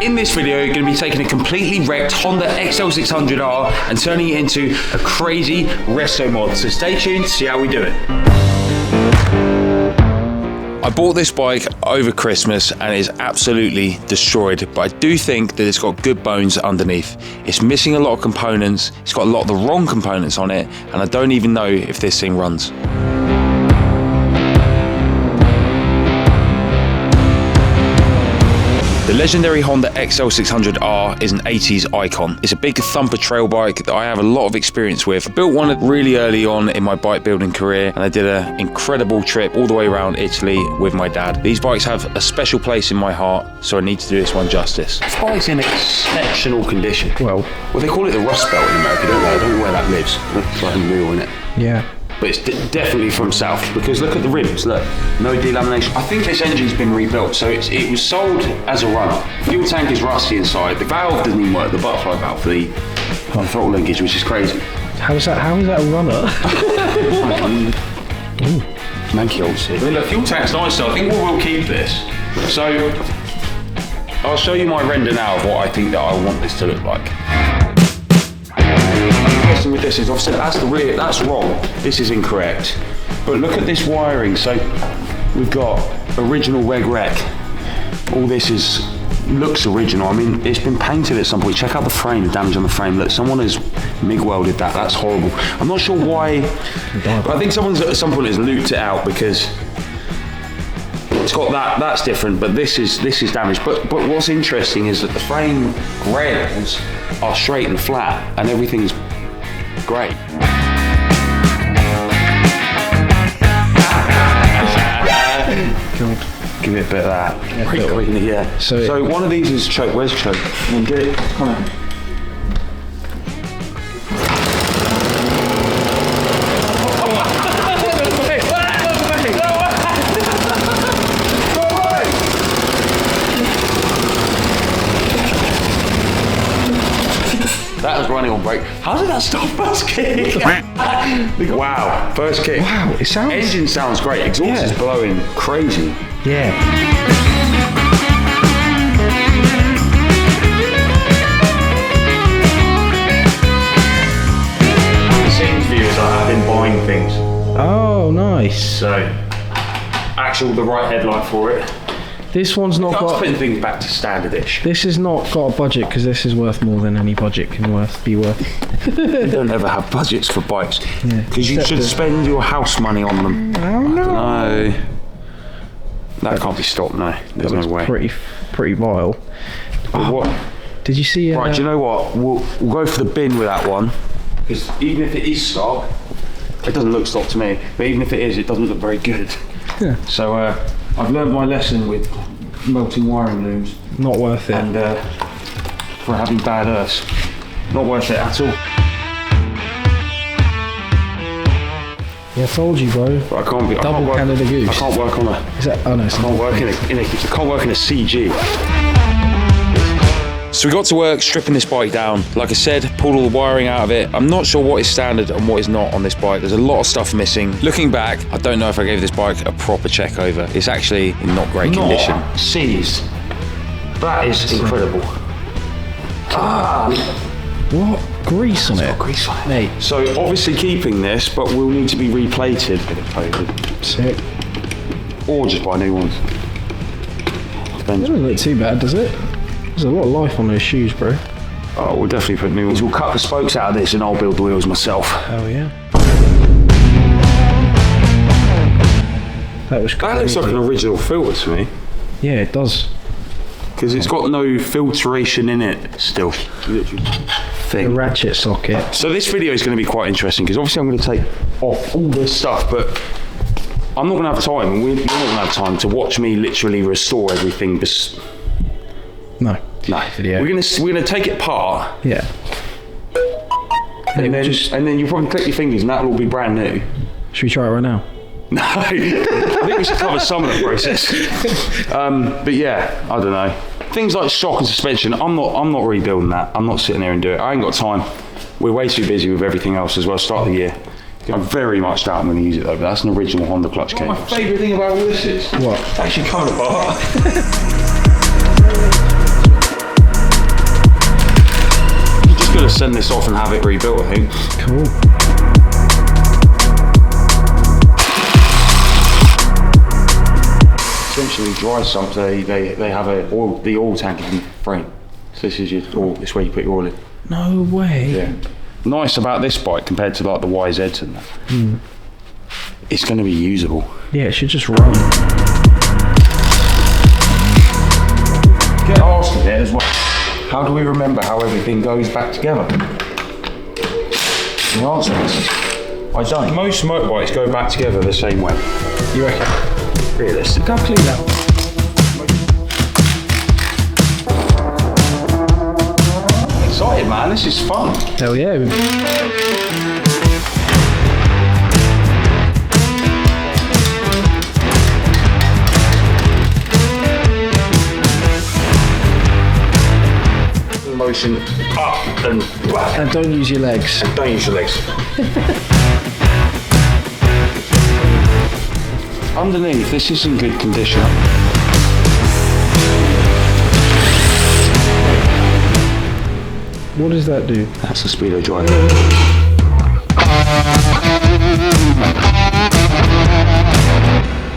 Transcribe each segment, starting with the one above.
In this video, you're going to be taking a completely wrecked Honda XL600R and turning it into a crazy resto mod. So stay tuned to see how we do it. I bought this bike over Christmas and it is absolutely destroyed, but I do think that it's got good bones underneath. It's missing a lot of components, it's got a lot of the wrong components on it, and I don't even know if this thing runs. The legendary Honda XL600R is an 80s icon. It's a big thumper trail bike that I have a lot of experience with. I built one really early on in my bike building career, and I did an incredible trip all the way around Italy with my dad. These bikes have a special place in my heart, so I need to do this one justice. This bike's in exceptional condition. Well, they call it the Rust Belt in America, don't they? I don't know where that lives. It's like unreal, isn't it? Yeah. But it's definitely from south, because look at the rims, look, no delamination. I think this engine's been rebuilt, so it was sold as a runner. Fuel tank is rusty inside, the valve doesn't even work, the butterfly valve for the throttle linkage, which is crazy. How is that a runner? Manky old shit. I mean, look, fuel tank's nice, so I think we'll keep this. So, I'll show you my render now of what I think that I want this to look like. With this is obviously that's the rear, that's wrong, this is incorrect, but look at this wiring. So we've got original reg rec, all this looks original. I mean, it's been painted at some point. Check out the frame, the damage on the frame. Look, someone has MIG welded that. That's horrible. I'm not sure why, but I think someone's at some point has looped it out, because it's got that's different, but this is damaged. But what's interesting is that the frame rails are straight and flat, and everything's great. Give it a bit of that. Yeah. So one of these is choke. Where's choke? And then get it. Come on. That was running on brake. How did that stop first kick? Wow, first kick. Wow, it sounds... Engine sounds great. Exhaust is blowing crazy. Yeah. The scenes view is like I've been buying things. Oh, nice. So, the right headlight for it. This one's not got... putting things back to standard-ish. This has not got a budget, because this is worth more than any budget can be worth. You don't ever have budgets for bikes, because you should spend your house money on them. I don't know. No. That can't be stopped, no. There's no way. Pretty vile. What? Did you see... Right, do you know what? We'll go for the bin with that one, because even if it is stock, it doesn't look stock to me, but even if it is, it doesn't look very good. Yeah. So, I've learned my lesson with melting wiring looms. Not worth it. And for having bad earths. Not worth it at all. Yeah, I told you, bro. But I can't be... Double Canada Goose. I can't work on a... Is that... Oh no, I can't work in a CG. So we got to work stripping this bike down. Like I said, pulled all the wiring out of it. I'm not sure what is standard and what is not on this bike. There's a lot of stuff missing. Looking back, I don't know if I gave this bike a proper check over. It's actually in not great condition. Seized. That is incredible. What? Grease on it? Got grease on it. Mate. So obviously keeping this, but we'll need to be replated. Sick. Or just buy new ones. It doesn't look too bad, does it? There's a lot of life on those shoes, bro. Oh, we'll definitely put new ones. We'll cut the spokes out of this and I'll build the wheels myself. Oh yeah. That looks like an original filter to me. Yeah, it does. Because it's got no filtration in it still. The ratchet socket. So this video is going to be quite interesting, because obviously I'm going to take off all this stuff, but I'm not going to have time, and you're not going to have time to watch me literally restore everything. No. Video. We're gonna take it apart. Yeah. And then you'll probably click your fingers and that'll all be brand new. Should we try it right now? No. I think we should cover some of the process. But yeah, I don't know. Things like shock and suspension, I'm not rebuilding that. I'm not sitting there and doing it. I ain't got time. We're way too busy with everything else as well. Start of the year. I very much doubt I'm going to use it though, but that's an original Honda clutch cable. My favourite thing about all this is... What? It's actually coming apart. send this off and have it rebuilt, I think. Cool. Essentially dry sump, they have the oil tank in the frame. So this is your oil, this is where you put your oil in. No way. Yeah. Nice about this bike compared to like the YZs and that. It's going to be usable. Yeah, it should just run. Get asked a bit as well. How do we remember how everything goes back together? The answer is, I don't. Most motorbikes go back together the same way. You reckon? Realistic. Go clean that. Excited, man. This is fun. Hell yeah. Motion up and back. And don't use your legs. Don't use your legs. Underneath, this is in good condition. What does that do? That's the speedo drive.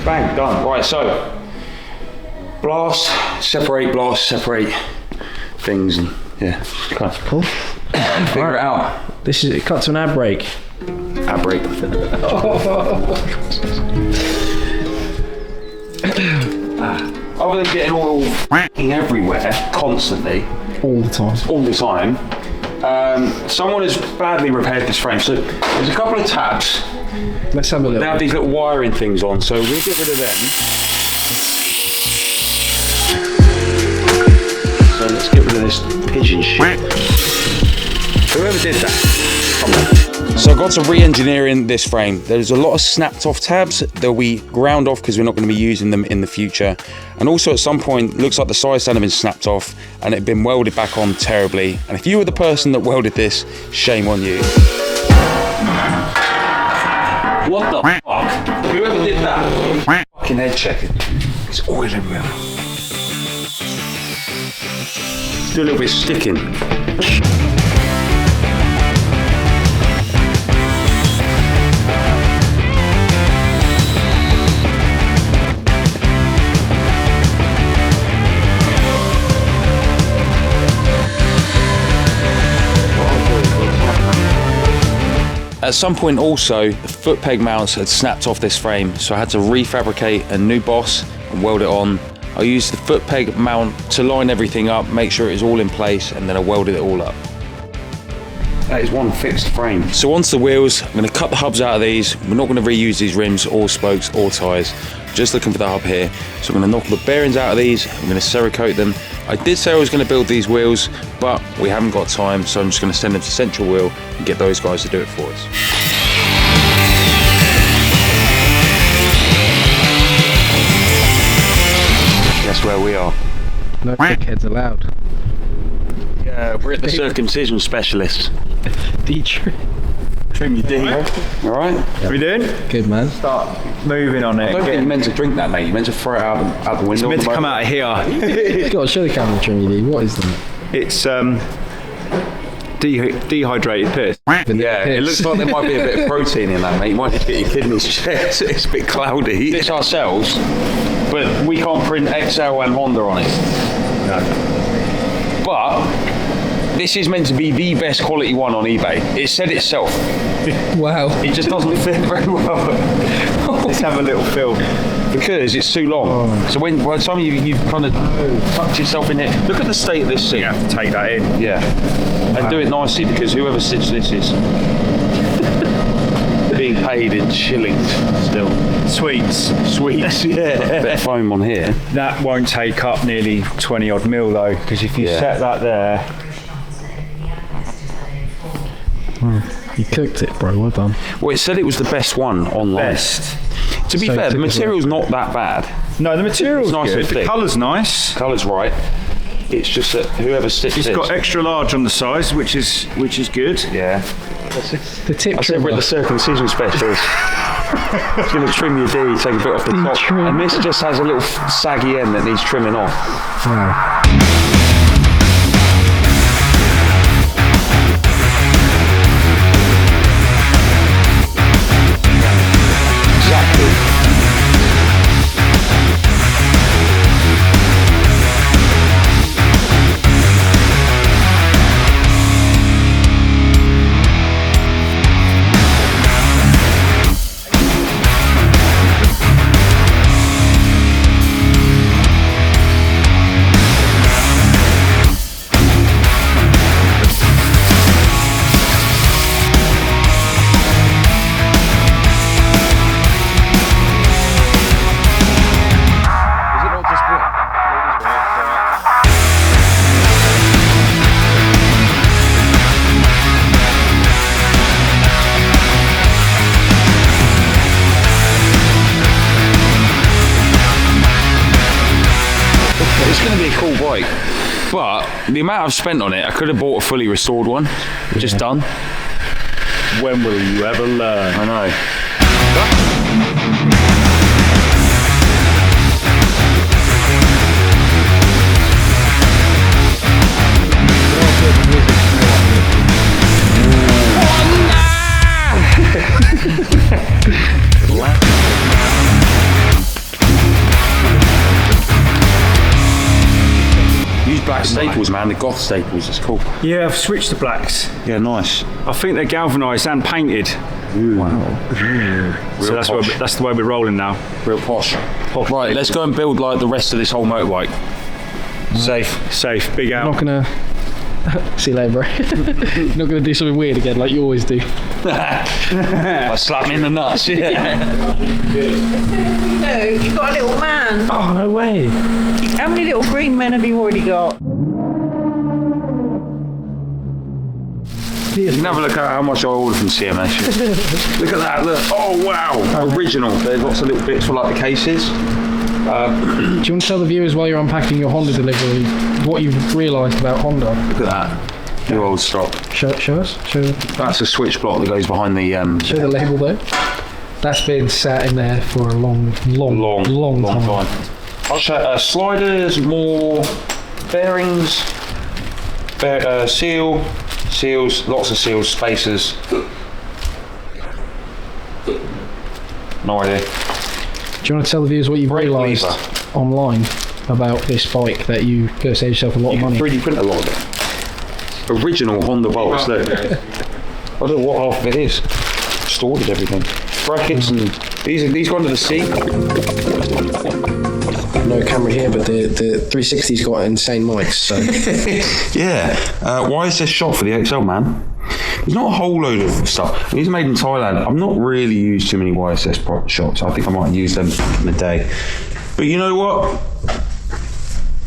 Bang, done. Right, so blast, separate things, and yeah, okay. Cool. Figure it out. This is, it cuts an ad brake. Ad brake. Other than getting oil everywhere constantly, All the time. someone has badly repaired this frame. So there's a couple of tabs. Let's have a look. They have these little wiring things on, so we'll get rid of them. So let's get rid of this pigeon shit. Whoever did that, come on. So I got to re-engineering this frame. There's a lot of snapped off tabs. They'll be ground off because we're not going to be using them in the future. And also at some point, looks like the side stand had been snapped off and it had been welded back on terribly. And if you were the person that welded this, shame on you. What the fuck? Whoever did that, fucking head checking. There's oil everywhere. Let's do a little bit of sticking. At some point also, the foot peg mounts had snapped off this frame, so I had to refabricate a new boss and weld it on. I used the foot peg mount to line everything up, make sure it was all in place, and then I welded it all up. That is one fixed frame. So onto the wheels, I'm going to cut the hubs out of these. We're not going to reuse these rims or spokes or tyres. Just looking for the hub here. So I'm going to knock the bearings out of these, I'm going to Cerakote them. I did say I was going to build these wheels, but we haven't got time, so I'm just going to send them to Central Wheel and get those guys to do it for us. Guess where we are? No dickheads allowed. Yeah, we're at the circumcision specialist. Trim your D. All right? How we doing? Good, man. Start moving on it. I don't think you meant to drink that, mate. You meant to throw it out the window. It's meant to come out of here. God, show the camera, Trinity. What is that? It's dehydrated piss. Yeah, it looks like there might be a bit of protein in that, mate. You might need to get your kidneys checked. It's a bit cloudy. It's ourselves, but we can't print XL and Honda on it. No. But this is meant to be the best quality one on eBay. It said itself. Wow. It just doesn't fit very well. Let's have a little feel. Because it's too long. So by the time you've kind of tucked yourself in here, look at the state of this seat. You have to take that in. Yeah. And do it nicely because whoever stitched this is being paid in shillings still. Sweets, yeah. Bit of foam on here. That won't take up nearly 20 odd mil though, because if you set that there. You cooked it, bro. Well done. Well, it said it was the best one online. Best. To be fair, the material's not that bad. No, the material's It's nice and good. The thick. colour's nice. Colour's right. It's just that whoever stitched It's this. got extra large on the size, which is good. Yeah. The tip I said we're at the circumcision specialist. It's going to trim your D, take a bit off the top. Trim. And this just has a little saggy end that needs trimming off. Wow. the amount I've spent on it, I could have bought a fully restored one, just done. When will you ever learn? I know. Use black staples, man. The goth staples. It's cool. Yeah, I've switched to blacks. Yeah, nice. I think they're galvanised and painted. Wow. So that's the way we're rolling now. Real posh. Right, let's go and build like the rest of this whole motorbike. Safe, big out. I'm not gonna. See you later, bro. You're not gonna do something weird again, like you always do. I slap me in the nuts. Yeah. No, you've got a little man. Oh no way. How many little green men have you already got? You can have a look at how much I ordered from CMS. Look at that, look. Oh wow, original. There's lots of little bits for like the cases. Do you want to tell the viewers while you're unpacking your Honda delivery what you've realised about Honda? Look at that, new old stock. Show us. That's a switch block that goes behind the. Show the label though. That's been sat in there for a long time. I'll show sliders, more bearings, seals, lots of seals, spacers. No idea. Do you want to tell the viewers what you've realised online about this bike that you could save yourself a lot of money? You can 3D print a lot of it. Original Honda bolts, look. I don't know what half of it is. Just ordered everything. Brackets and these go under the seat. No camera here, but the 360's got insane mics, so. Yeah. Why is this shot for the XL, man? There's not a whole load of stuff. These are made in Thailand. I've not really used too many YSS shots. I think I might use them in a day. But you know what?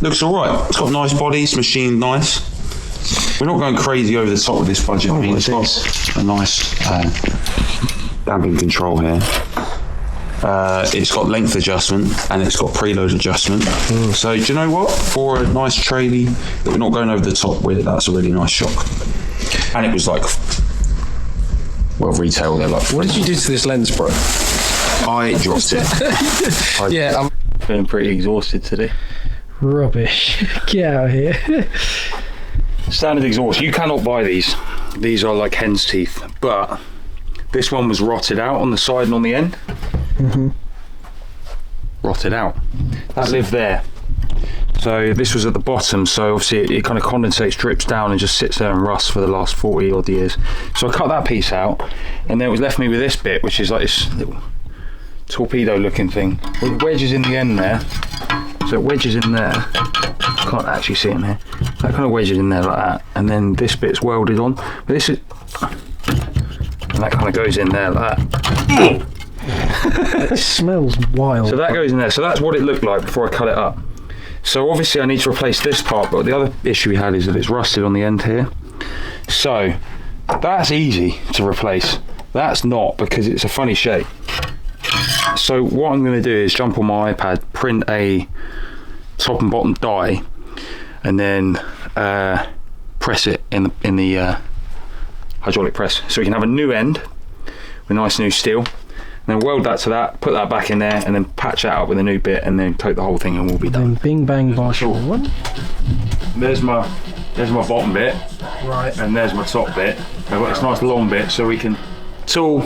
Looks alright. It's got nice bodies, machined nice. We're not going crazy over the top with this budget. I mean, it's got a nice damping control here. It's got length adjustment and it's got preload adjustment. So do you know what? For a nice trailie that we're not going over the top with, that's a really nice shock. And it was like, well, retail, they're like. What did you do to this lens, bro? I dropped it. Yeah, I'm feeling pretty exhausted today. Rubbish. Get out of here. Standard exhaust. You cannot buy these. These are like hen's teeth, but this one was rotted out on the side and on the end. Rotted out. That lived there. So this was at the bottom, so obviously it kind of condensates, drips down and just sits there and rusts for the last 40 odd years. So I cut that piece out and then it was left me with this bit, which is like this little torpedo looking thing with wedges in the end there. So it wedges in there. I can't actually see it in here. That kind of wedges in there like that, and then this bit's welded on. But this is, and that kind of goes in there like that. It smells wild. So that goes in there. So that's what it looked like before I cut it up. So obviously I need to replace this part, but the other issue we had is that it's rusted on the end here. So that's easy to replace. That's not, because it's a funny shape. So what I'm going to do is jump on my iPad, print a top and bottom die, and then press it in the hydraulic press, so we can have a new end with nice new steel, and then weld that to that, put that back in there, and then patch it out with a new bit, and then coat the whole thing, and we'll be done. Then bing bang Marshall. What? There's my bottom bit, Right. and there's my top bit. I've got this nice long bit, so we can tool.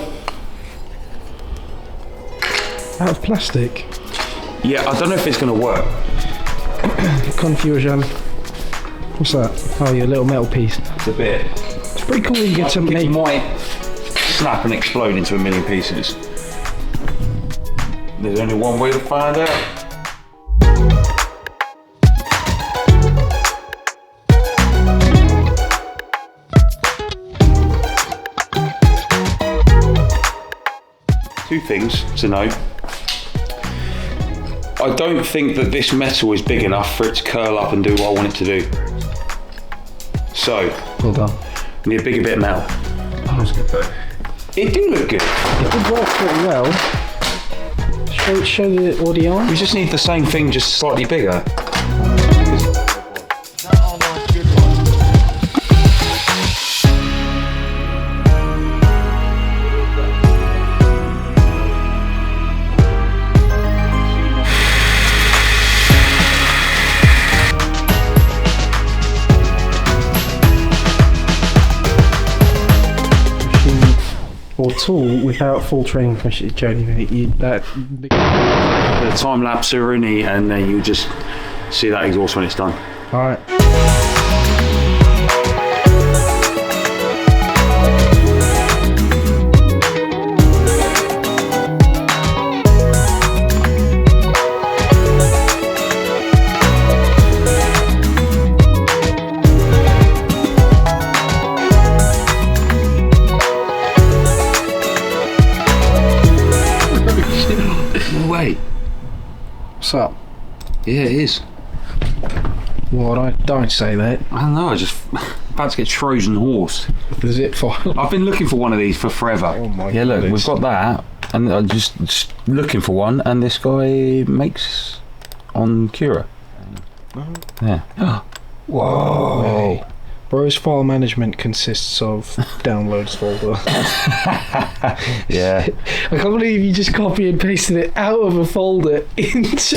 Out of plastic. Yeah, I don't know if it's going to work. Confusion. What's that? Oh, your little metal piece. It's a bit. It's pretty cool you get to It make. might snap and explode into a million pieces. There's only one way to find out. Two things to know. I don't think that this metal is big enough for it to curl up and do what I want it to do. So, Well done. I need a bigger bit of metal. It do look good. It did work pretty well. Show the audio. We just need the same thing, just slightly bigger. your tool without full training journey, mate. The time lapse are in it, and then you just see that exhaust when it's done. All right. Wait. What's up? Yeah, it is. Well, don't say that. I don't know, I just about to get Trojan horsed. The zip file. I've been looking for one of these for forever. Oh my yeah, look, goodness. we've got that, and I'm just looking for one, and this guy makes on Cura. Yeah. Whoa. Bro's file management consists of downloads folder. Yeah. I can't believe you just copy and pasted it out of a folder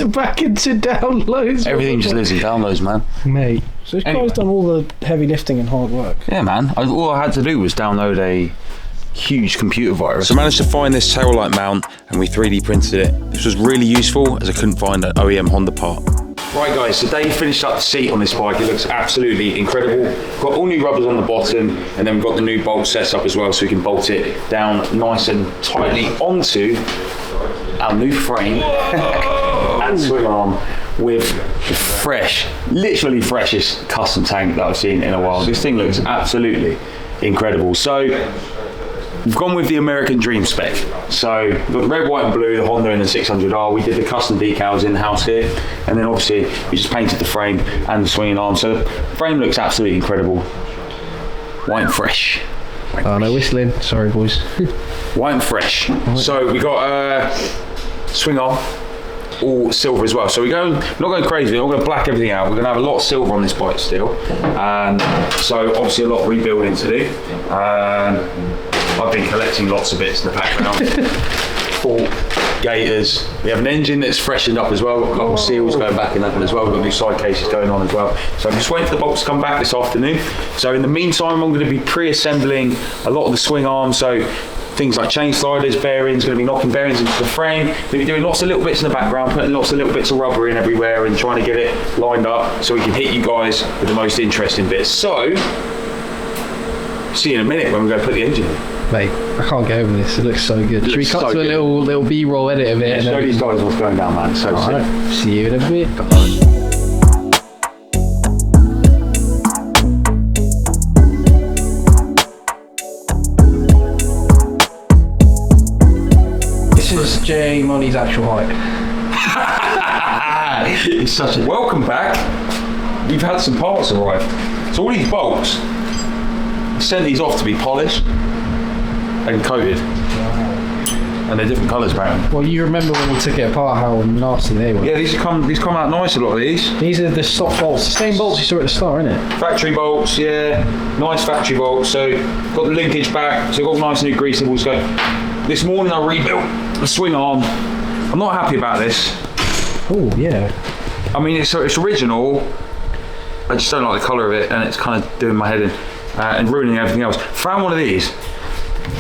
back into downloads. Everything just lives in downloads, man. Mate, so this guy's done all the heavy lifting and hard work. Yeah, man. All I had to do was download a huge computer virus. So I managed to find this tail light mount, and we 3D printed it. This was really useful as I couldn't find an OEM Honda part. Right guys, so Dave finished up the seat on this bike. It looks absolutely incredible. Got all new rubbers on the bottom, and then we've got the new bolt set up as well, so we can bolt it down nice and tightly onto our new frame and swing arm with the fresh, literally freshest custom tank that I've seen in a while. This thing looks absolutely incredible. So we've gone with the American Dream spec. So we've got the red, white and blue, the Honda and the 600R. We did the custom decals in-house here. And then obviously we just painted the frame and the swinging arm. So the frame looks absolutely incredible. White and fresh. Oh, no whistling. Sorry, boys. White and fresh. So we got swing arm, all silver as well. So we're not going crazy. We're not going to black everything out. We're going to have a lot of silver on this bike still. And so obviously a lot of rebuilding to do. I've been collecting lots of bits in the background. Fork, gators. We have an engine that's freshened up as well. We've got a couple of seals going back in that one as well. We've got new side cases going on as well. So I'm just waiting for the bolts to come back this afternoon. So in the meantime, I'm going to be pre-assembling a lot of the swing arms. So things like chain sliders, bearings, going to be knocking bearings into the frame. Going to be doing lots of little bits in the background, putting lots of little bits of rubber in everywhere and trying to get it lined up so we can hit you guys with the most interesting bits. So, see you in a minute when we go put the engine in. Mate, I can't get over this. It looks so good. Should we cut so to a little B-roll edit of it? And show then these guys what's going down, man. So sick. Alright, see you in a bit. This is Jay Money's actual height. It's such a welcome back. We've had some parts arrive. So all these bolts, I sent these off to be polished and coated. And they're different colours apparently. Well, you remember when we took it apart how nasty they were. Yeah, these come out nice, a lot of these. These are the stock bolts, the same bolts you saw at the start, isn't it? Factory bolts, yeah, nice factory bolts. So got the linkage back, so got nice new grease nibbles going. This morning I rebuilt the swing arm. I'm not happy about this. Oh yeah. I mean, it's original. I just don't like the colour of it, and it's kind of doing my head in and ruining everything else. Found one of these.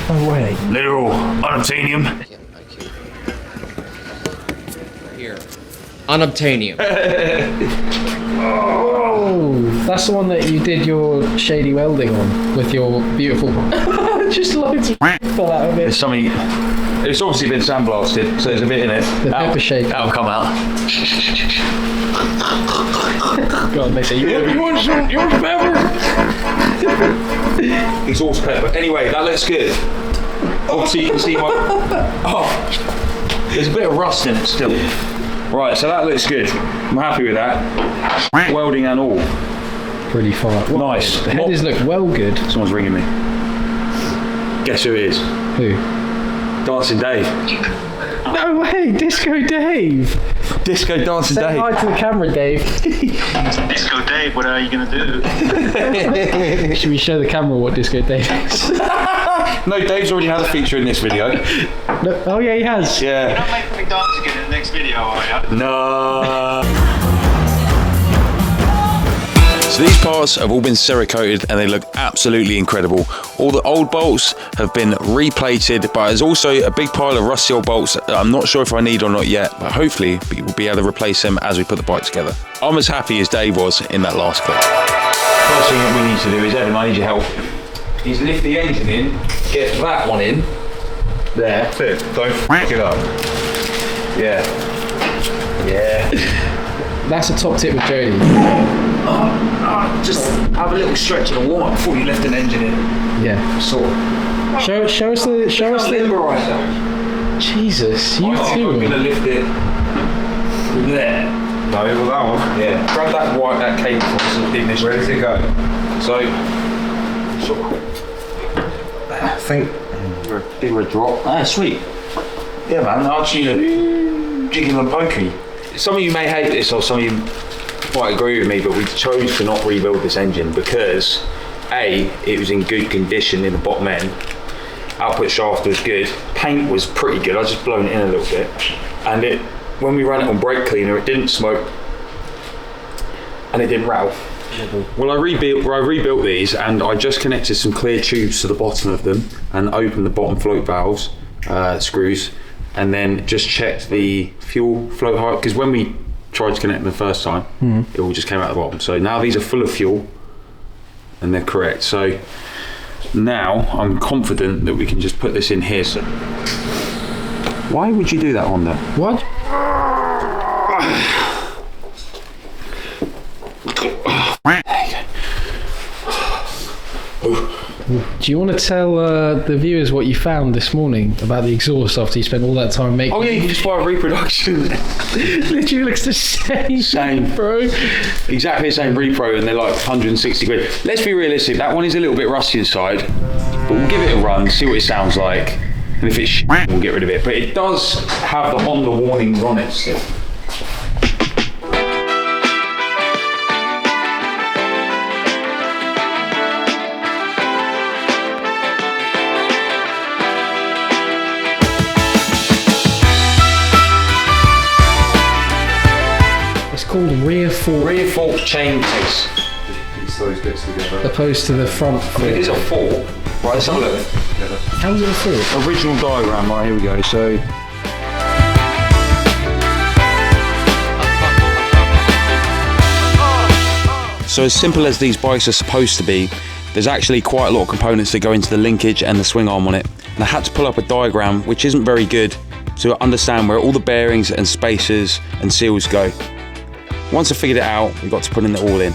No way. Little unobtainium. Here. Unobtainium. Oh, that's the one that you did your shady welding on with your beautiful. Just loads of fell out of it. There's something. It's obviously been sandblasted, so there's a bit in it. The pepper shake. That'll come out. God, they say you want some pepper? Exhaust pepper. Anyway, that looks good. Obviously, you can see my. Oh, there's a bit of rust in it still. Right, so that looks good. I'm happy with that. Welding and all. Pretty far. Nice. The headers look well good. Someone's ringing me. Guess who it is? Who? Dancing Dave. No way, Disco Dave. Disco Dancing Say Dave. hi to the camera, Dave. Disco Dave, what are you gonna do? Should we show the camera what Disco Dave is? No, Dave's already had a feature in this video. No, oh yeah, he has. Yeah. You're not making me dance again in the next video, are you? No. So So these parts have all been Cerakoted and they look absolutely incredible. All the old bolts have been replated, but there's also a big pile of rusty old bolts that I'm not sure if I need or not yet, but hopefully we'll be able to replace them as we put the bike together. I'm as happy as Dave was in that last clip. First thing that we need to do is, Evan, I need your help, is lift the engine in, get that one in, there. That's it. Don't f*** it up. Yeah. Yeah. That's a top tip with Jody. Just have a little stretch and a warm up before you lift an engine in. Yeah. Sort of. Show us the. Jesus, you too. I'm gonna lift it there. No, well, that one. Yeah. Grab that cable from the ignition. Where does it go? So, sort of. I think. Give her a drop. Ah, sweet. Yeah, man. Aren't you jigging and pokey? Some of you may hate this, or some of you might agree with me, but we chose to not rebuild this engine because A, it was in good condition in the bottom end. Output shaft was good. Paint was pretty good. I just blown it in a little bit, and when we ran it on brake cleaner, it didn't smoke and it didn't rattle. Well, I rebuilt these, and I just connected some clear tubes to the bottom of them and opened the bottom float valves, screws, and then just checked the fuel float height, because when we tried to connect them the first time, it all just came out the bottom. So now these are full of fuel and they're correct. So now I'm confident that we can just put this in here. So why would you do that, Honda? What? Do you want to tell the viewers what you found this morning about the exhaust after you spent all that time making? Oh yeah, you can just buy a reproduction. Literally looks the same, bro. Exactly the same repro, and they're like 160 quid. Let's be realistic, that one is a little bit rusty inside, but we'll give it a run, see what it sounds like, and if it's shit, we'll get rid of it. But it does have the Honda warnings on it still. Called rear fork chain case. Piece those bits together. opposed to the front fork. It is a fork. Right, let's have a look. How is it a fork? Original diagram, right, here we go. So as simple as these bikes are supposed to be, there's actually quite a lot of components that go into the linkage and the swing arm on it. And I had to pull up a diagram, which isn't very good, to understand where all the bearings and spacers and seals go. Once I figured it out, we got to putting it all in.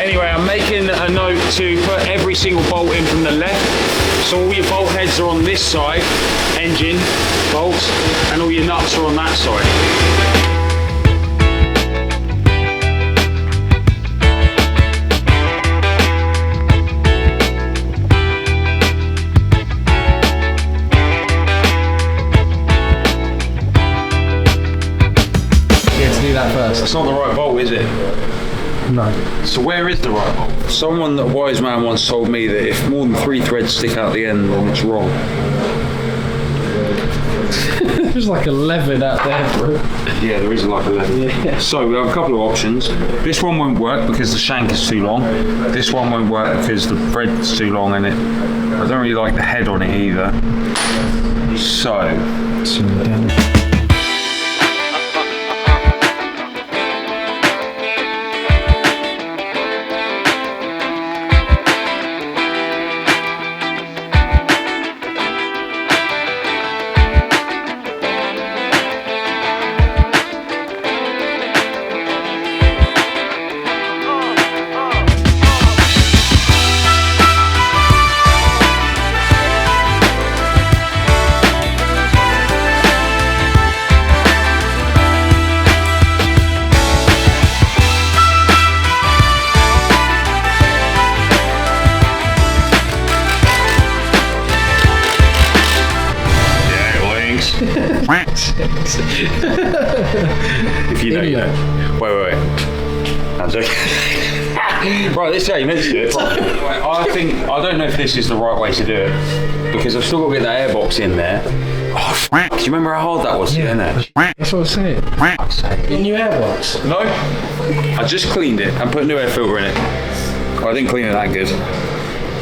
Anyway, I'm making a note to put every single bolt in from the left. So all your bolt heads are on this side, engine, bolts, and all your nuts are on that side. First. That's not the right bolt, is it? No. So where is the right bolt? Someone, a wise man, once told me that if more than 3 threads stick out the end, then it's wrong. There's like 11 out there, bro. Yeah, there is like 11. Yeah. So we have a couple of options. This one won't work because the shank is too long. This one won't work because the thread's too long, and I don't really like the head on it either. So. If you know, you know. Wait. I'm joking. Right, this is how you meant to do it. Right, I don't know if this is the right way to do it because I've still got to get that airbox in there. Oh, do you remember how hard that was to get in there? That's what I said. Your new airbox? No, I just cleaned it and put a new air filter in it. I didn't clean it that good.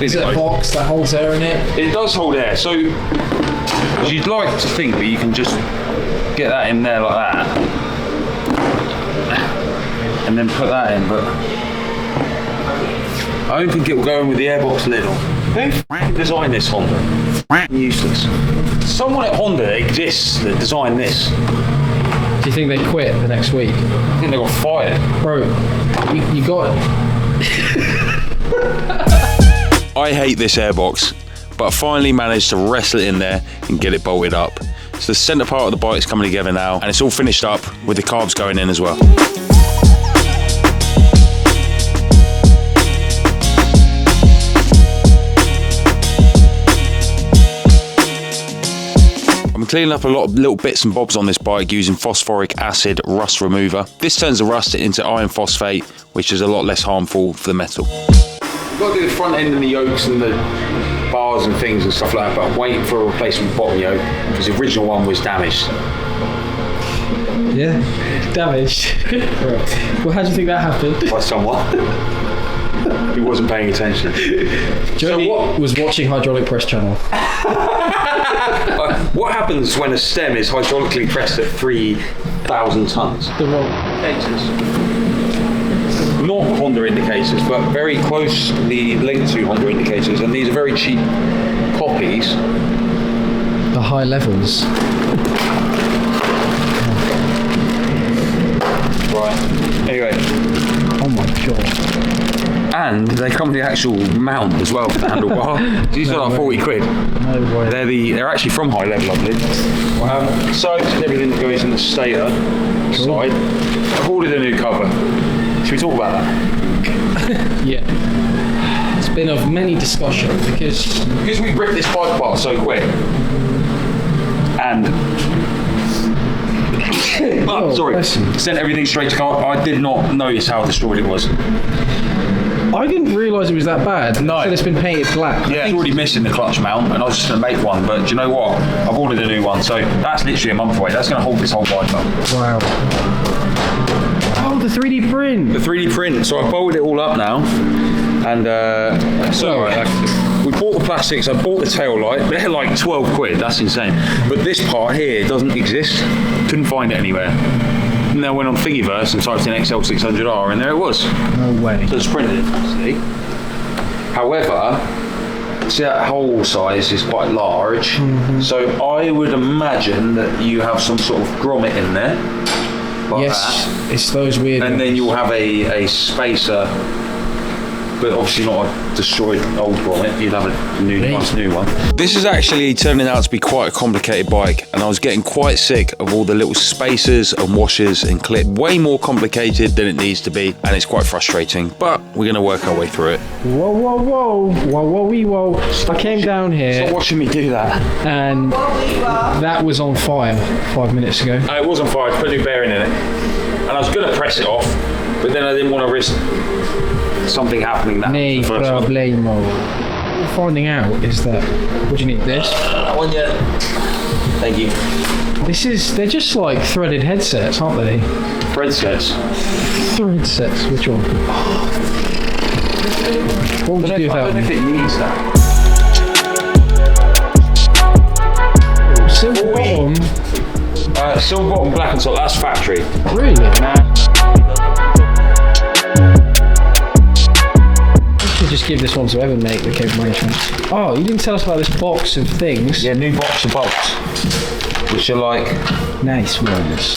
Is it a box that holds air in it? It does hold air, so you'd like to think that you can just get that in there like that and then put that in, but I don't think it will go in with the airbox lid on. Who designed this Honda? Useless. Someone at Honda exists that designed this. Do you think they quit the next week? I think they got fired. Bro, you got it. I hate this airbox, but I finally managed to wrestle it in there and get it bolted up. So the centre part of the bike's coming together now, and it's all finished up with the carbs going in as well. I'm cleaning up a lot of little bits and bobs on this bike using phosphoric acid rust remover. This turns the rust into iron phosphate, which is a lot less harmful for the metal. You've got to do the front end and the yokes and the bars and things and stuff like that, but I'm waiting for a replacement bottom yoke because the original one was damaged. Yeah, damaged. Well, how do you think that happened? By someone. He wasn't paying attention. Johnny was watching Hydraulic Press Channel. What happens when a stem is hydraulically pressed at 3,000 tons? The wrong Indicators. Not Honda indicators, but very closely linked to Honda indicators, and these are very cheap copies. The high levels. Right. Anyway. Oh my god. And they come with the actual mount as well for the handlebar. These are like 40 quid. No way. They're actually from High Level, I believe. Sides and everything that goes in the stator side. I've ordered a new cover. Should we talk about that? Yeah. It's been of many discussion because we ripped this bike apart so quick. And sorry, sent everything straight to car. I did not notice how destroyed it was. I didn't realise it was that bad. No. So it's been painted black. Yeah, it's already missing the clutch mount, and I was just going to make one, but do you know what? I've ordered a new one, so that's literally a month away. That's going to hold this whole bike up. Wow. Oh, the 3D print. The 3D print. So I bolted it all up now, and we bought the plastics. I bought the tail light. They're like 12 quid. That's insane. But this part here doesn't exist. Couldn't find it anywhere. And then I went on Thingiverse and typed in XL600R, and there it was. No way. So it's printed, see. However, see that hole size is quite large. Mm-hmm. So I would imagine that you have some sort of grommet in there. Like yes, that. It's those weird. And then you'll have a spacer, but obviously not a destroyed old grommet. You'd have a nice new one. This is actually turning out to be quite a complicated bike, and I was getting quite sick of all the little spacers and washers and clip. Way more complicated than it needs to be, and it's quite frustrating, but we're going to work our way through it. Whoa, whoa, whoa, whoa, whoa, whoa. I came down here. Stop watching me do that. And that was on fire 5 minutes ago. It was on fire. I put a new bearing in it, and I was going to press it off, but then I didn't want to risk something happening that No problemo. What we're finding out is that, what do you need, this? That one, yeah. Thank you. They're just like threaded headsets, aren't they? Thread sets. Thread sets, which one? What would you do without them? I don't know if it needs that. Silver bottom? Silver bottom, black and top, that's factory. Really? Just give this one to Evan, mate, the cable management. Oh, you didn't tell us about this box of things. Yeah, new box of bolts, which are like nice ones.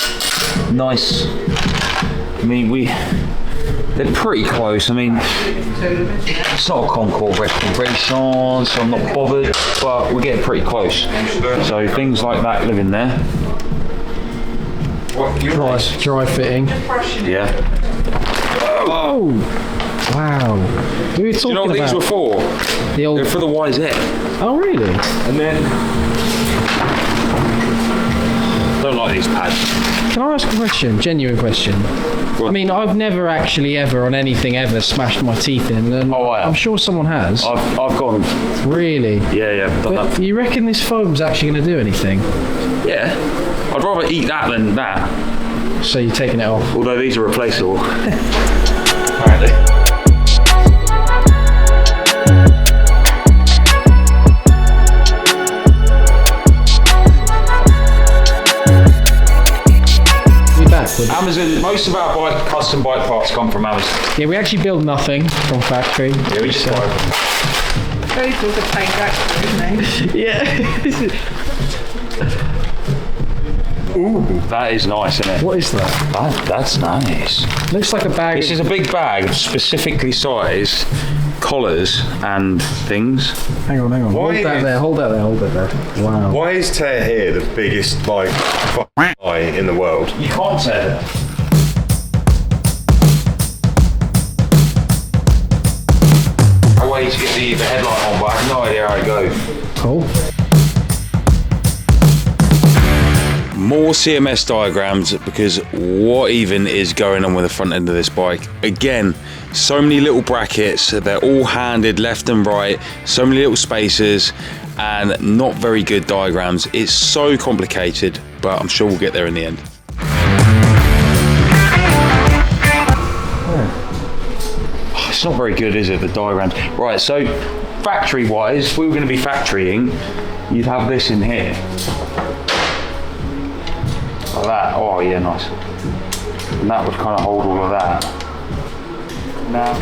Nice. I mean, they're pretty close. I mean, it's not a Concord restoration, so I'm not bothered, but we're getting pretty close. So things like that live in there. Dry fitting. Yeah. Oh! Wow. We were talking Do you know what these were for? The old... They're for the YZ. Oh, really? And then... Don't like like these pads. Can I ask a question? Genuine question. I mean, I've never actually ever on anything ever smashed my teeth in, and I have. I'm sure someone has. I've gone. Really? Yeah, done But that. you reckon this foam's actually going to do anything? Yeah. I'd rather eat that than that. So you're taking it off? Although these are replaceable. Apparently. Amazon, most of our custom bike parts come from Amazon. Yeah, we actually build nothing from factory. Yeah, we just buy them. Very good at playing actually, isn't he? Yeah. Ooh, that is nice, isn't it? What is that? That's nice. Looks like a bag. This is a big bag of specifically sized collars and things. Hang on. Hold that there. Wow. Why is Tear here the biggest like fucking eye in the world? You can't say that. I wait to get the headlight on, but I have no idea how it goes. Cool. More CMS diagrams, because what even is going on with the front end of this bike? Again, so many little brackets, they're all handed left and right, so many little spaces, and not very good diagrams. It's so complicated, but I'm sure we'll get there in the end. Oh, it's not very good, is it, the diagrams? Right, so factory-wise, if we were going to be factorying, you'd have this in here. Like that. Oh yeah, nice. And that would kind of hold all of that. Now.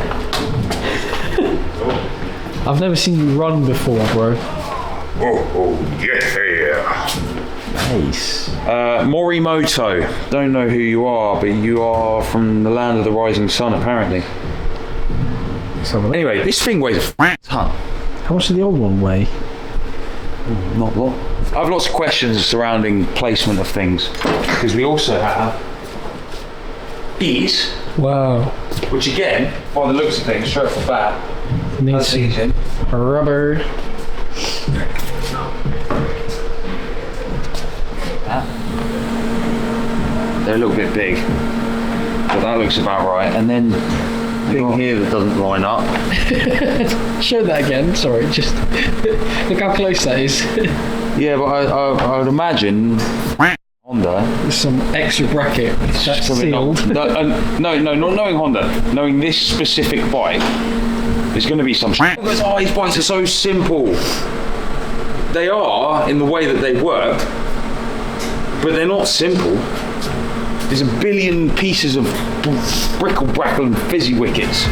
I've never seen you run before, bro. Oh yeah. Nice. Morimoto. Don't know who you are, but you are from the land of the rising sun, apparently. Anyway, this thing weighs a ton. How much did the old one weigh? Not a lot. I have lots of questions surrounding placement of things, because we also have these, Wow. which again, by the looks of things, straight off the bat, Needs some rubber. They're a little bit big, but that looks about right. And then thing here that doesn't line up. Show that again. Sorry, just look how close that is. Yeah, but I would imagine Honda. There's some extra bracket that's sealed. No, not knowing Honda. Knowing this specific bike, there's going to be some shit. Because these bikes are so simple. They are in the way that they work, but they're not simple. There's a billion pieces of brickle, brackle and fizzy wickets.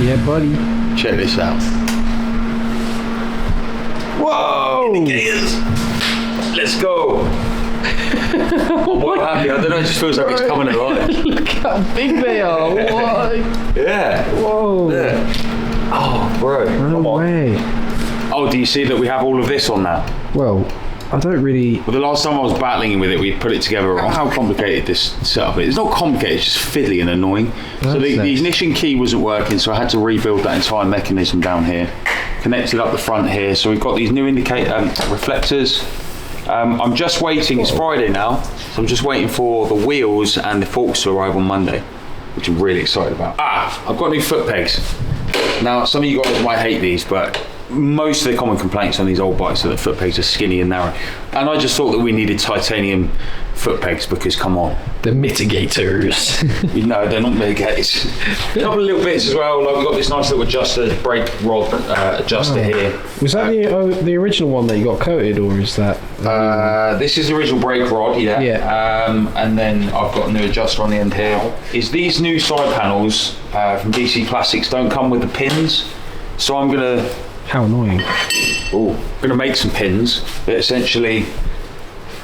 Yeah, buddy. Check this out. Whoa! Indicators! Let's go! What happened? I don't know, it just feels like it's coming alive. Look how big they are. What? Yeah. Whoa. Yeah. Oh, bro. No way. Oh, do you see that we have all of this on now? Well, I don't really. Well, the last time I was battling with it, we put it together wrong. How complicated this setup is. It's not complicated, it's just fiddly and annoying. So the ignition key wasn't working, so I had to rebuild that entire mechanism down here. Connected up the front here. So we've got these new reflectors. I'm just waiting, it's Friday now, so I'm just waiting for the wheels and the forks to arrive on Monday, which I'm really excited about. I've got new foot pegs. Now, some of you guys might hate these, but most of the common complaints on these old bikes are that foot pegs are skinny and narrow. And I just thought that we needed titanium foot pegs because, come on. The mitigators. No, they're not mitigators. A couple of little bits as well. Like we've got this nice little adjuster, brake rod adjuster here. Was that the original one that you got coated, or is that? This is the original brake rod, yeah. And then I've got a new adjuster on the end here. Is these new side panels from DC Plastics don't come with the pins, so I'm gonna. How annoying. I'm gonna make some pins that essentially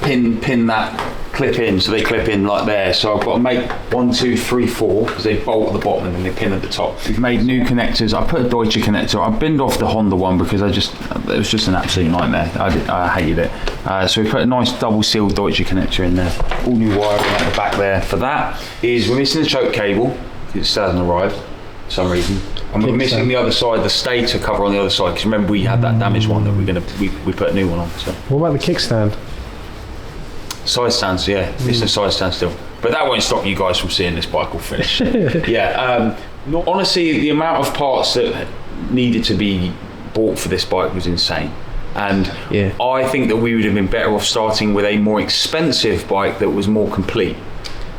pin that clip in, so they clip in like there. So I've got to make 1, 2, 3, 4 because they bolt at the bottom and then they pin at the top. We've made new connectors. I put a Deutsche connector. I binned off the Honda one because it was just an absolute nightmare. I hated it. So we put a nice double sealed Deutsche connector in there. All new wiring at the back there. For that is we're missing the choke cable. It still hasn't arrived for some reason. And we're missing the other side, the stator cover on the other side, because remember we had that damaged one that we put a new one on. So. What about the kickstand? Side stands, yeah. It's a side stand still. But that won't stop you guys from seeing this bike all finished. Yeah. Honestly, the amount of parts that needed to be bought for this bike was insane. And I think that we would have been better off starting with a more expensive bike that was more complete.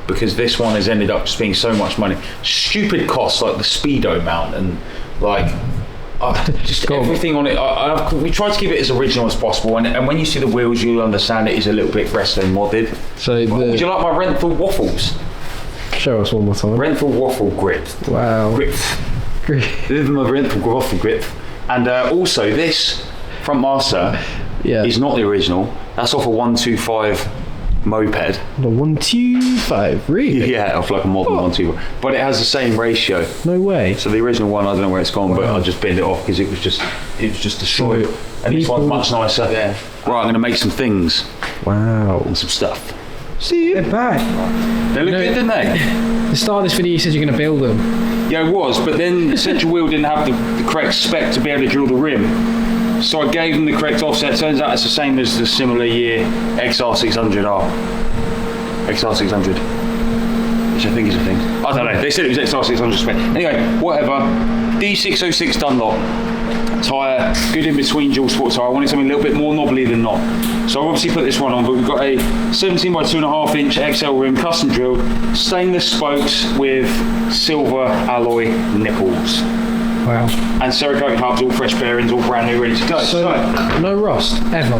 Because this one has ended up just being so much money. Stupid costs like the speedo mount and like just everything on it. We tried to keep it as original as possible, and when you see the wheels, you'll understand it is a little bit wrestling modded. So would you like my Renthal waffles? Show us one more time. Renthal waffle grip. Wow. Grip. This is my Renthal waffle grip. And also this front master is not the original. That's off a 125 moped. The 125, really? Yeah, off like a modern 125. But it has the same ratio. No way. So the original one, I don't know where it's gone, but I just binned it off because it was just destroyed. And this one's much nicer. Yeah. Right, I'm going to make some things. Wow. And some stuff. See, they're back. They look good, didn't they? The start of this video, you said you're going to build them. Yeah, it was, but then the central wheel didn't have the correct spec to be able to drill the rim. So I gave them the correct offset. Turns out it's the same as the similar year XR600R. XR600. Which I think is a thing. I don't know. They said it was XR600 spec. Anyway, whatever. D606 Dunlop. Tyre, good in between dual sport tyre. I wanted something a little bit more knobbly than not. So I obviously put this one on, but we've got a 17 by 2.5 inch XL rim, custom drilled, stainless spokes with silver alloy nipples. Wow. And Cerakote hubs, all fresh bearings, all brand new, ready to go. So no rust, ever?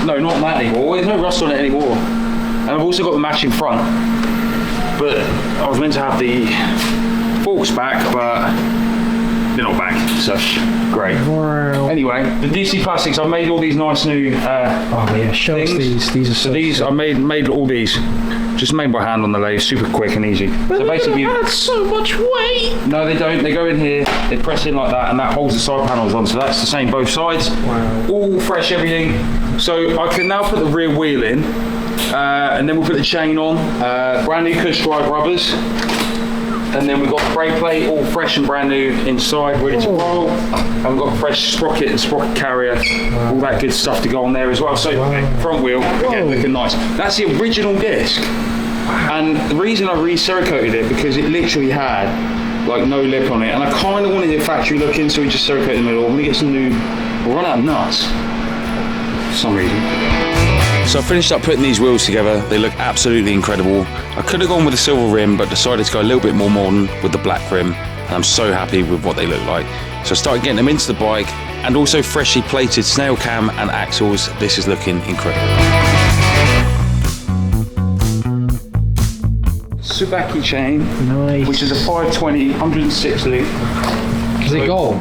No, not on that anymore. There's no rust on it anymore. And I've also got the matching front. But I was meant to have the forks back, but they're not back, so great. Wow. Anyway, the DC Plastics, I've made all these nice new show us things. These are so these, I made all these. Just made by hand on the lathe, super quick and easy. But so basically, that's so much weight. No, they don't. They go in here, they press in like that, and that holds the side panels on. So that's the same both sides. Wow. All fresh, everything. So I can now put the rear wheel in, and then we'll put the chain on. Brand new Cush drive rubbers. And then we've got the brake plate, all fresh and brand new inside, ready to roll. And we've got a fresh sprocket and sprocket carrier, all that good stuff to go on there as well. So front wheel, again, looking nice. That's the original disc. And the reason I re-cerakoted it, because it literally had like no lip on it. And I kind of wanted it factory looking, so we just cerakoted the middle. I'm gonna get some new, we'll run out of nuts for some reason. So I finished up putting these wheels together. They look absolutely incredible. I could have gone with a silver rim, but decided to go a little bit more modern with the black rim. And I'm so happy with what they look like. So I started getting them into the bike, and also freshly plated snail cam and axles. This is looking incredible. Subaki chain, Nice. which is a 520, 106 loop. Is it gold?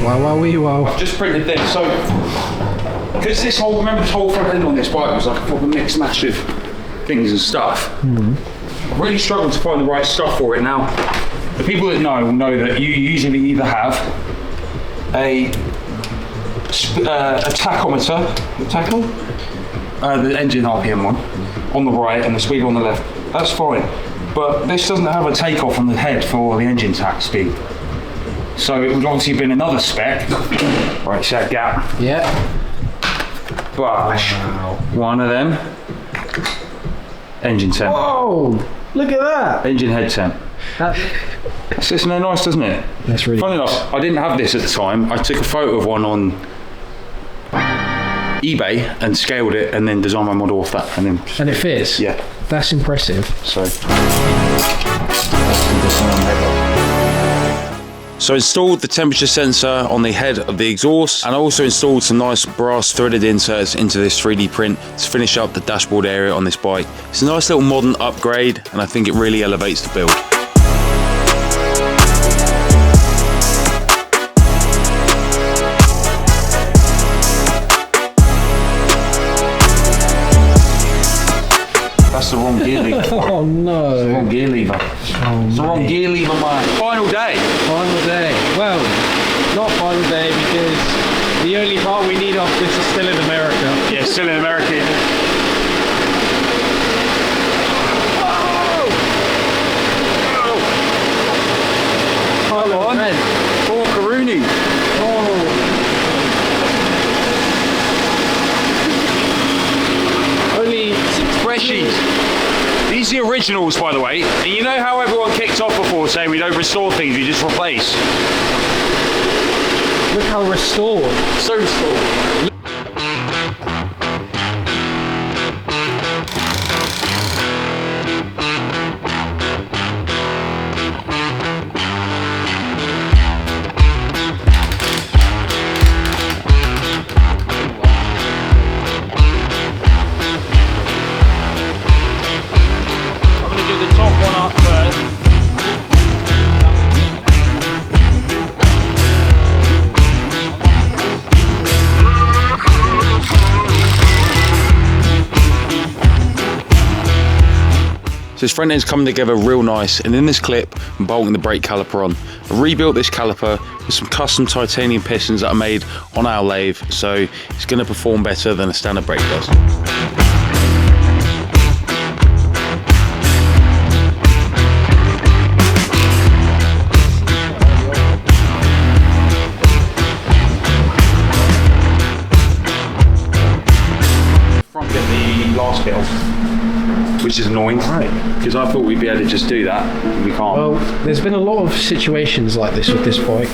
Wow. I've just printed this, so because this whole front end on this bike was like a proper mixed match of things and stuff. I really struggled to find the right stuff for it. Now, the people that know will know that you usually either have a tachometer, the engine RPM one, on the right and the speed on the left. That's fine, but this doesn't have a takeoff on the head for the engine tach speed. So it would obviously have been another spec. Right, see that gap? Yeah. But one of them, engine temp. Oh, look at that. Engine head temp. That's just nice, doesn't it? That's really Funny enough, I didn't have this at the time. I took a photo of one on eBay and scaled it, and then designed my model off that, and then. And it fits. Yeah. That's impressive. So I installed the temperature sensor on the head of the exhaust, and I also installed some nice brass threaded inserts into this 3D print to finish up the dashboard area on this bike. It's a nice little modern upgrade, and I think it really elevates the build. that's the wrong gear lever. Oh no. Wrong gear lever. It's the wrong gear lever, man. Final day. Final day. Well, not final day because the only part we need off this is still in America. Yeah, still in America. Come on. Poor Karuni. Only 6 Freshies. These are the originals, by the way. And you know how everyone kicked off before saying we don't restore things, we just replace? Look how restored. So restored. This front end's coming together real nice, and in this clip I'm bolting the brake caliper on. I rebuilt this caliper with some custom titanium pistons that are made on our lathe, so it's going to perform better than a standard brake does. Front bit the last bit off, which is annoying, because I thought we'd be able to just do that, and we can't. Well, there's been a lot of situations like this with this bike.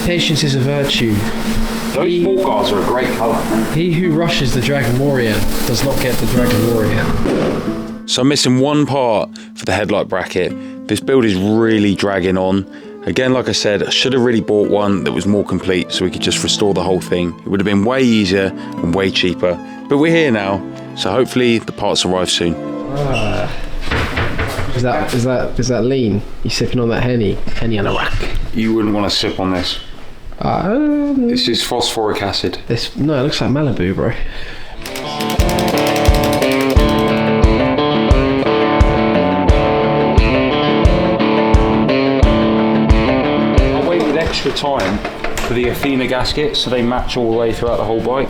Patience is a virtue. Those sport guards are a great colour. He who rushes the Dragon Warrior does not get the Dragon Warrior. So I'm missing one part for the headlight bracket. This build is really dragging on. Again, like I said, I should have really bought one that was more complete so we could just restore the whole thing. It would have been way easier and way cheaper. But we're here now, so hopefully the parts arrive soon. Is that lean? You sipping on that Henny on a rack? You wouldn't want to sip on this. This is phosphoric acid. No, it looks like Malibu, bro. I waited extra time for the Athena gaskets so they match all the way throughout the whole bike.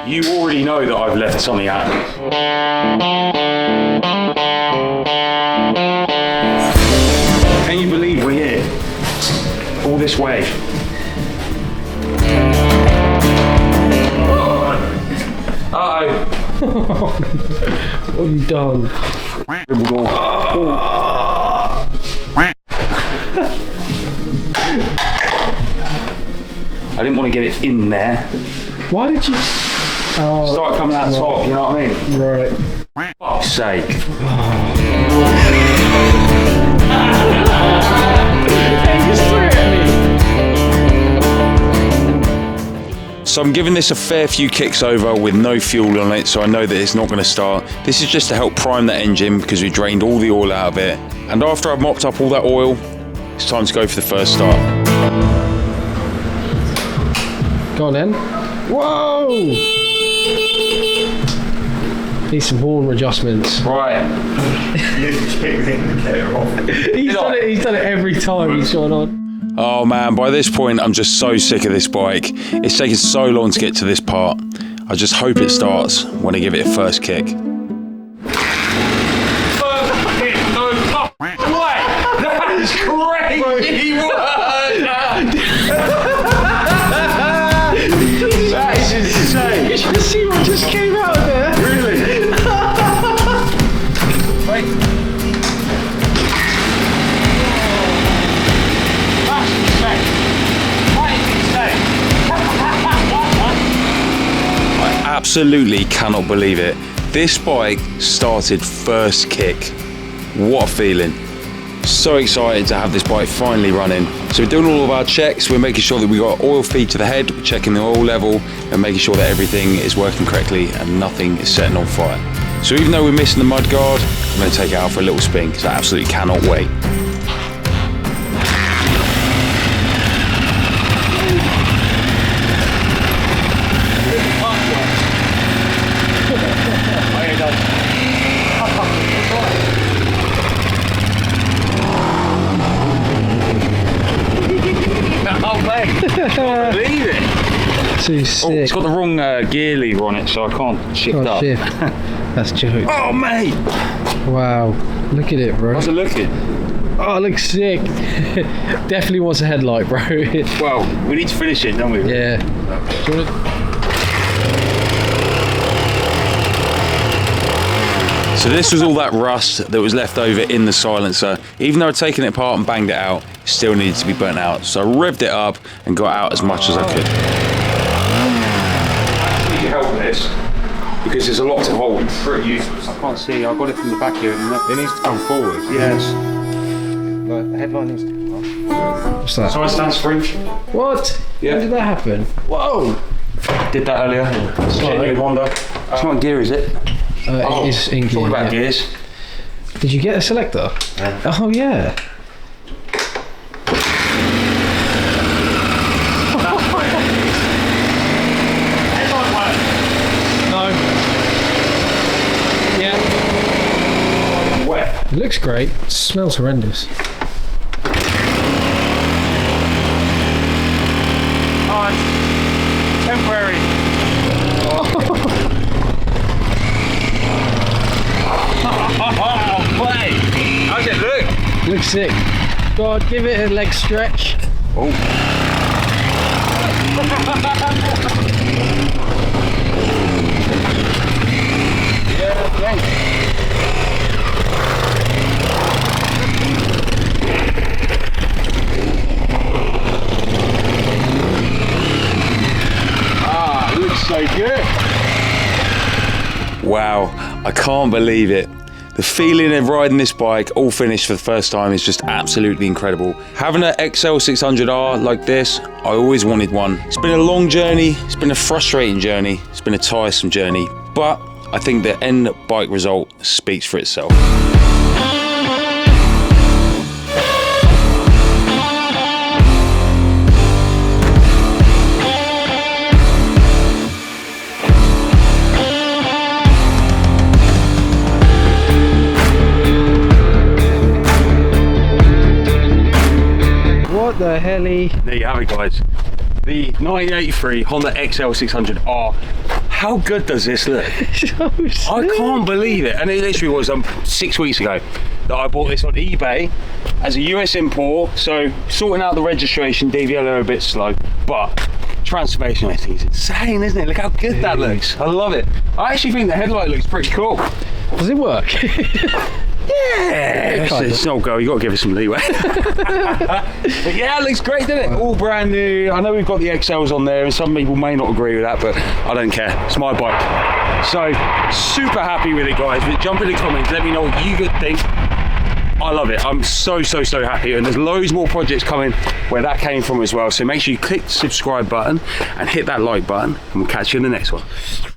You already know that I've left something out. Can you believe we're here? All this way. Uh-oh. What have you done? I didn't want to get it in there. Why did you... Start coming out top, you know what I mean? Right. Fuck's sake. So I'm giving this a fair few kicks over with no fuel on it, so I know that it's not going to start. This is just to help prime the engine because we drained all the oil out of it. And after I've mopped up all that oil, it's time to go for the first start. Go on then. Whoa! Need some horn adjustments. Right. He's done it every time he's gone on. Oh man, by this point I'm just so sick of this bike. It's taken so long to get to this part. I just hope it starts when I give it a first kick. First kick, no way! That is crazy word! That is insane! You should see what just came out of there. Really? Wait. That's insane. That is insane. I absolutely cannot believe it. This bike started first kick. What a feeling. So excited to have this bike finally running. So we're doing all of our checks. We're making sure that we got oil feed to the head, we're checking the oil level and making sure that everything is working correctly and nothing is setting on fire. So even though we're missing the mud guard, I'm going to take it out for a little spin because I absolutely cannot wait. Can't believe it. Too sick. Oh, it's got the wrong gear lever on it, so I can't shift up. Shift. That's joke. Oh, mate! Wow. Look at it, bro. How's it looking? Oh, it looks sick. Definitely wants a headlight, bro. Well, we need to finish it, don't we? Yeah. Do you want So this was all that rust that was left over in the silencer. Even though I'd taken it apart and banged it out, it still needed to be burnt out. So I revved it up and got out as much as I could. I need your help with this, because there's a lot to hold. It's pretty useless. I can't see, I got it from the back here. It needs to come forward. Yes. The headline needs to come up. What's that? So I stand spring. What? Yeah. How did that happen? Whoa! Did that earlier. Genuine Honda. It's not in gear, is it? It is in gear. Talking about yeah. gears. Did you get a selector? Yeah. Oh yeah. No. Yeah. Wet. It looks great. It smells horrendous. Oh, it's temporary. How's it look? Looks sick. God, give it a leg stretch. Oh. Ah, looks so good. Wow, I can't believe it. The feeling of riding this bike all finished for the first time is just absolutely incredible. Having an XL600R like this, I always wanted one. It's been a long journey, it's been a frustrating journey, it's been a tiresome journey, but I think the end bike result speaks for itself. What the helly? There you have it, guys. The 1983 Honda XL600R. How good does this look? I can't believe it. And it literally was 6 weeks ago that I bought this on eBay as a US import. So sorting out the registration, DVL are a bit slow, but transformation I think is insane, isn't it? Look how good that looks. I love it. I actually think the headlight looks pretty cool. Does it work? Yeah, it's not go. You got to give it some leeway. But yeah, it looks great, doesn't it? All brand new. I know we've got the XLs on there, and some people may not agree with that, but I don't care. It's my bike. So super happy with it, guys. But jump in the comments. Let me know what you think. I love it. I'm so happy, and there's loads more projects coming where that came from as well. So make sure you click the subscribe button and hit that like button, and we'll catch you in the next one.